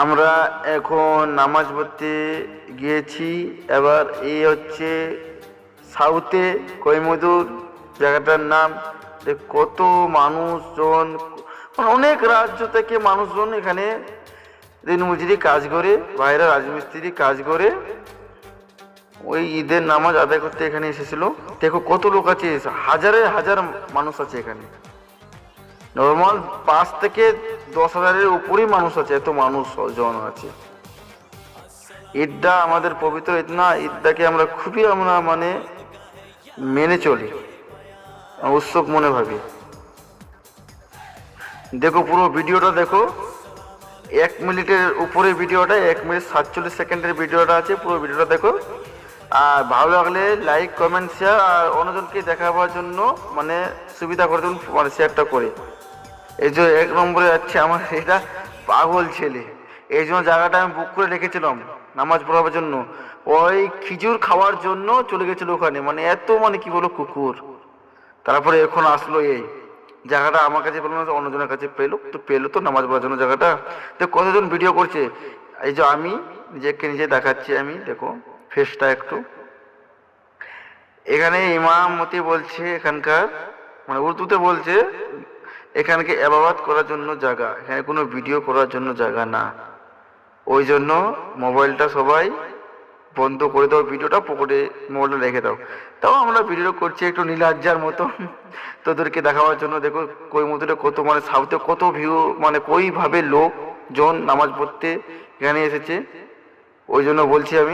আমরা এখন নামাজ পড়তে গিয়েছি। এবার এই হচ্ছে সাউথে কৈমুদুর জায়গাটার নাম। কত মানুষজন, অনেক রাজ্য থেকে মানুষজন এখানে দিনমজুরি কাজ করে, বাইরে রাজমিস্ত্রি কাজ করে ওই ঈদের নামাজ আদায় করতে এখানে এসেছিল। দেখো কত লোক আছে, হাজারে হাজার মানুষ আছে এখানে। নর্মাল 5 থেকে 10 হাজারের উপরেই মানুষ আছে, এত মানুষ জন আছে। ঈদটা আমাদের পবিত্র ঈদ না, ঈদটাকে আমরা খুবই মানে মেনে চলি, উৎসব মনে ভাবি। দেখো পুরো ভিডিওটা দেখো, 1 মিনিটের উপরে ভিডিওটা, 1 মিনিট 47 সেকেন্ডের ভিডিওটা আছে। পুরো ভিডিওটা দেখো, আর ভালো লাগলে লাইক কমেন্ট শেয়ার, আর অন্যজনকে দেখাবার জন্য মানে সুবিধা করে দেবেন, মানে শেয়ারটা করে। এই যে 1 নম্বরে যাচ্ছে আমার এটা পাগল ছেলে, এই জন্য জায়গাটা আমি বুক করে রেখেছিলাম নামাজ পড়াবার জন্য। ওই খিচুর খাওয়ার জন্য চলে গেছিল ওখানে, মানে এত মানে কি বলো কুকুর। তারপরে এখন আসলো এই জায়গাটা আমার কাছে পেলো না, অন্যজনের কাছে পেলো তো নামাজ পড়ার জন্য জায়গাটা। তো কতজন ভিডিও করছে, এই যে আমি নিজেকে নিজে দেখাচ্ছি, আমি দেখো ফেসটা একটু। এখানে ইমামতি বলছে এখানকার, মানে উর্দুতে বলছে এখানকে ইবাদত করার জন্য জায়গা, এখানে কোনো ভিডিও করার জন্য জায়গা না। ওই জন্য মোবাইলটা সবাই বন্ধ করে দাও, ভিডিওটা পকেটে মোবাইলটা রেখে দাও। তাও আমরা ভিডিও করছি একটু নীলাজ্জার মতো তোদেরকে দেখাবার জন্য। দেখো কৈমুদুরে কত, মানে সাউথে কত ভিউ, মানে কইভাবে লোকজন নামাজ পড়তে এখানে এসেছে। ওই জন্য বলছি আমি।